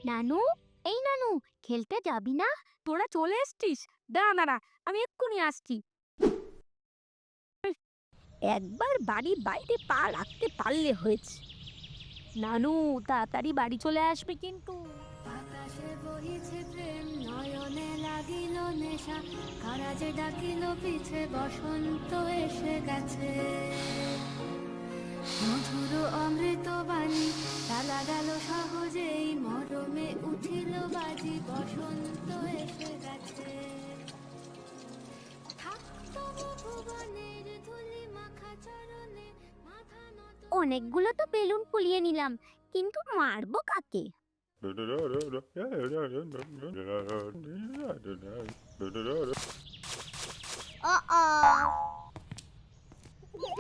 নানু, এই নানু, খেলতে যাবি না? তোরা চলে এসছিস? দাঁড়া দাঁড়া, আমি এক্ষুনি আসছি। একবার বাড়ির বাইরে পা রাখতে পারলে হয়েছে। নানু, তাড়াতাড়ি বাড়ি চলে আসবে কিন্তু। বাতাসে বহিছে প্রেম, নয়নে লাগিল নেশা, কারা যে ডাকিল পিছে, বসন্ত এসে গেছে। মধুর অমৃত বাণী চালা গেল সহজেই, মরমে উঠিল বাজি, বসন্ত এসে গেছে। থাকতো ভুবনের ধুলি মাখা চরণে, মাথা নত। অনেকগুলো তো বেলুন ফুলিয়ে নিলাম, কিন্তু মারবো কাকে?